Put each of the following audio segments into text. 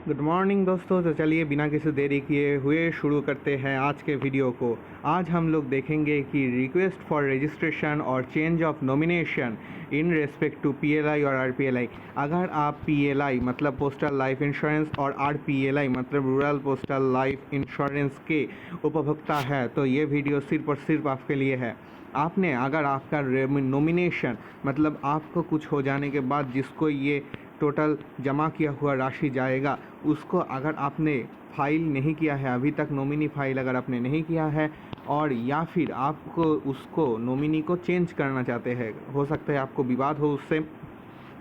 Good morning दोस्तों। तो चलिए बिना किसी देरी किए हुए शुरू करते हैं आज के वीडियो को। आज हम लोग देखेंगे कि रिक्वेस्ट फॉर रजिस्ट्रेशन और change of nomination in respect to PLI और आरपीएलआई। अगर आप पीएलआई मतलब पोस्टल लाइफ इंश्योरेंस और आरपीएलआई मतलब रूरल पोस्टल लाइफ इंश्योरेंस के उपभोक्ता है तो ये वीडियो सिर्फ और सिर्फ आपके लिए है। आपने अगर आपका नॉमिनेशन मतलब आपको कुछ हो जाने के बाद जिसको ये टोटल जमा किया हुआ राशि जाएगा उसको अगर आपने फाइल नहीं किया है अभी तक, नॉमिनी फाइल अगर आपने नहीं किया है और या फिर आपको उसको नॉमिनी को चेंज करना चाहते हैं, हो सकता है आपको विवाद हो उससे,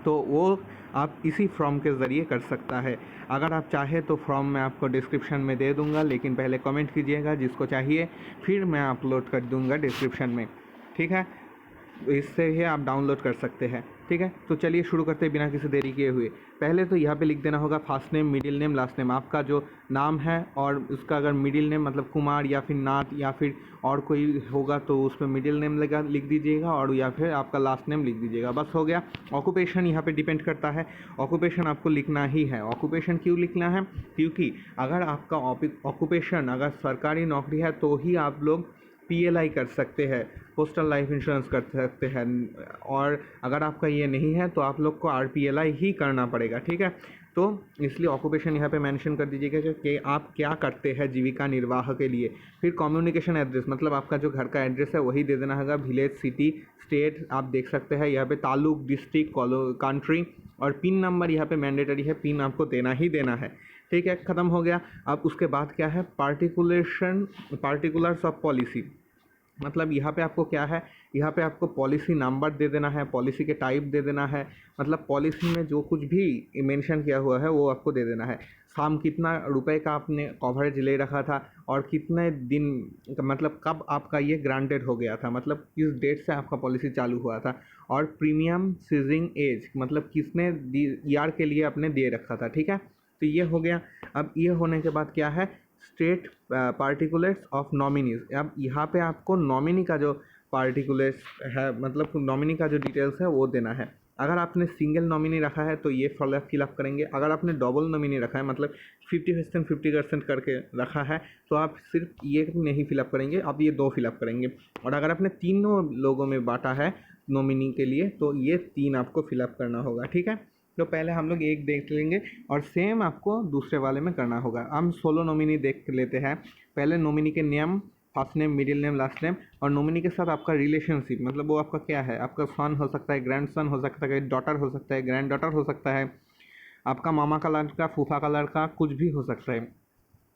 तो वो आप इसी फॉर्म के ज़रिए कर सकता है। अगर आप चाहे तो फॉर्म मैं आपको डिस्क्रिप्शन में दे दूंगा, लेकिन पहले कमेंट कीजिएगा जिसको चाहिए, फिर मैं अपलोड कर दूंगा डिस्क्रिप्शन में। ठीक है, इससे ही आप डाउनलोड कर सकते हैं। ठीक है, तो चलिए शुरू करते हैं बिना किसी देरी किए हुए। पहले तो यहाँ पे लिख देना होगा first name, middle name, last name. आपका जो नाम है और उसका अगर मिडिल नेम मतलब कुमार या फिर नाथ या फिर और कोई होगा तो उसमें मिडिल नेम लगा लिख दीजिएगा और या फिर आपका लास्ट नेम लिख दीजिएगा, बस हो गया। ऑक्यूपेशन यहाँ पे डिपेंड करता है, ऑक्यूपेशन आपको लिखना ही है। ऑक्यूपेशन क्यों लिखना है? क्योंकि अगर आपका ऑक्यूपेशन अगर सरकारी नौकरी है तो ही आप लोग पीएलआई कर सकते हैं, पोस्टल लाइफ इंश्योरेंस कर सकते हैं, और अगर आपका ये नहीं है तो आप लोग को आरपीएलआई ही करना पड़ेगा। ठीक है, तो इसलिए ऑक्यूपेशन यहाँ पे मेंशन कर दीजिएगा कि आप क्या करते हैं जीविका निर्वाह के लिए। फिर कम्युनिकेशन एड्रेस मतलब आपका जो घर का एड्रेस है वही दे देना होगा। विलेज, सिटी, स्टेट आप देख सकते हैं यहाँ पे, तालुक, डिस्ट्रिक्ट, कंट्री, और पिन नंबर यहाँ पे मैंडेटरी है, पिन आपको देना ही देना है। ठीक है, ख़त्म हो गया। अब उसके बाद क्या है? पार्टिकुलर्स ऑफ पॉलिसी मतलब यहाँ पे आपको क्या है, यहाँ पे आपको पॉलिसी नंबर दे देना है, पॉलिसी के टाइप दे देना है, मतलब पॉलिसी में जो कुछ भी मेंशन किया हुआ है वो आपको दे देना है। शाम कितना रुपए का आपने कवरेज ले रखा था और कितने दिन मतलब कब आपका ये ग्रांटेड हो गया था, मतलब किस डेट से आपका पॉलिसी चालू हुआ था, और प्रीमियम सीजिंग एज मतलब किसने ईयर के लिए आपने दे रखा था। ठीक है, तो ये हो गया। अब ये होने के बाद क्या है? State particulars of nominees. अब यहाँ पे आपको नॉमिनी का जो पार्टिकुलर्स है मतलब नॉमिनी का जो डिटेल्स है वो देना है। अगर आपने सिंगल नॉमिनी रखा है तो ये फिलअप करेंगे। अगर आपने डबल नॉमिनी रखा है मतलब 50% करके रखा है तो आप सिर्फ ये नहीं फिलअप करेंगे, आप ये 2 फिलअप करेंगे। और अगर आपने तीनों लोगों में बांटा है नॉमिनी के लिए तो ये 3 आपको फिलअप करना होगा। ठीक है, तो पहले हम लोग एक देख लेंगे और सेम आपको दूसरे वाले में करना होगा। हम सोलो नॉमिनी देख लेते हैं। पहले नॉमिनी के name, first name, middle name, last name, और नॉमिनी के साथ आपका रिलेशनशिप मतलब वो आपका क्या है, आपका सन हो सकता है, ग्रैंड सन हो सकता है, डॉटर हो सकता है, ग्रैंड डॉटर हो सकता है, आपका मामा का लड़का, फूफा का लड़का, कुछ भी हो सकता है,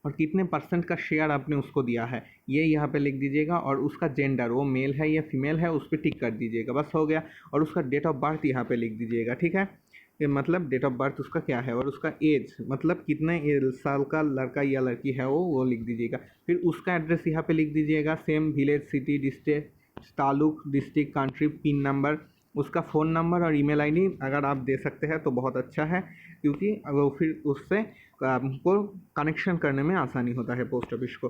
और कितने % का शेयर आपने उसको दिया है ये यहाँ पे लिख दीजिएगा। और उसका जेंडर वो मेल है या फीमेल है उस पर टिक कर दीजिएगा, बस हो गया। और उसका डेट ऑफ बर्थ यहाँ पे लिख दीजिएगा। ठीक है, ये मतलब डेट ऑफ बर्थ उसका क्या है, और उसका एज मतलब कितने साल का लड़का या लड़की है वो लिख दीजिएगा। फिर उसका एड्रेस यहाँ पे लिख दीजिएगा, same village, city, district, taluk, district, country, pin number, उसका फ़ोन नंबर और ईमेल आईडी अगर आप दे सकते हैं तो बहुत अच्छा है, क्योंकि वो फिर उससे हमको कनेक्शन करने में आसानी होता है पोस्ट ऑफिस को।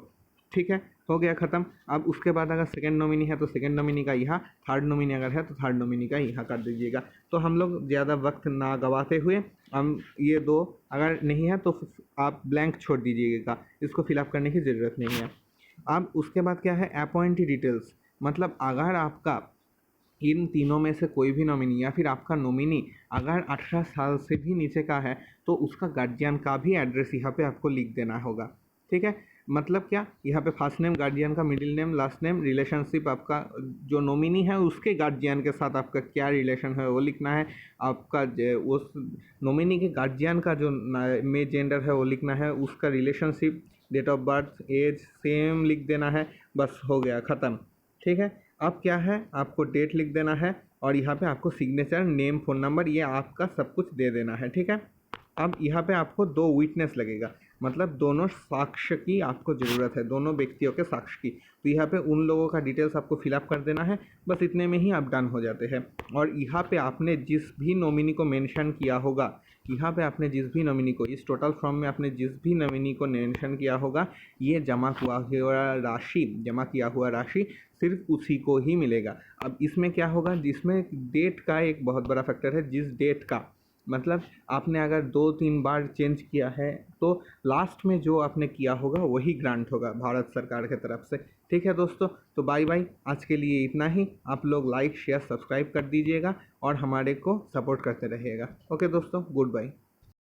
ठीक है, हो गया ख़त्म। अब उसके बाद अगर सेकंड नॉमिनी है तो सेकंड नॉमिनी का यहाँ, थर्ड नॉमिनी अगर है तो थर्ड नॉमिनी का यहाँ कर दीजिएगा। तो हम लोग ज़्यादा वक्त ना गवाते हुए हम ये 2 अगर नहीं है तो आप ब्लैंक छोड़ दीजिएगा, इसको फिलअप करने की ज़रूरत नहीं है। अब उसके बाद क्या है? अपॉइंटी डिटेल्स मतलब अगर आपका इन तीनों में से कोई भी नॉमिनी या फिर आपका नॉमिनी अगर 18 साल से भी नीचे का है तो उसका गार्जियन का भी एड्रेस यहाँ पे आपको लिख देना होगा। ठीक है, मतलब क्या? यहाँ पे फर्स्ट नेम गार्जियन का, middle name, last name, relationship आपका जो नॉमिनी है उसके गार्जियन के साथ आपका क्या रिलेशन है वो लिखना है। आपका उस नॉमिनी के गार्जियन का जो में जेंडर है वो लिखना है, उसका relationship, date of birth, age same लिख देना है, बस हो गया ख़त्म। ठीक है, अब क्या है? आपको डेट लिख देना है और यहाँ पे आपको सिग्नेचर, नेम, फ़ोन नंबर ये आपका सब कुछ दे देना है। ठीक है, अब यहाँ पे आपको 2 विटनेस लगेगा मतलब दोनों साक्ष्य की आपको ज़रूरत है, दोनों व्यक्तियों के साक्ष्य की। तो यहाँ पे उन लोगों का डिटेल्स आपको फिलअप कर देना है, बस इतने में ही आप डन हो जाते हैं। और यहाँ पे आपने जिस भी नॉमिनी को मेंशन किया होगा, यहाँ पे आपने जिस भी नॉमिनी को, इस टोटल फॉर्म में आपने जिस भी नॉमिनी को मेंशन किया होगा ये जमा किया हुआ राशि सिर्फ उसी को ही मिलेगा। अब इसमें क्या होगा? जिसमें डेट का एक बहुत बड़ा फैक्टर है, जिस डेट का मतलब आपने अगर 2-3 बार चेंज किया है तो लास्ट में जो आपने किया होगा वही ग्रांट होगा भारत सरकार की तरफ से। ठीक है दोस्तों, तो बाय बाय, आज के लिए इतना ही। आप लोग लाइक शेयर सब्सक्राइब कर दीजिएगा और हमारे को सपोर्ट करते रहिएगा। ओके दोस्तों, गुड बाय।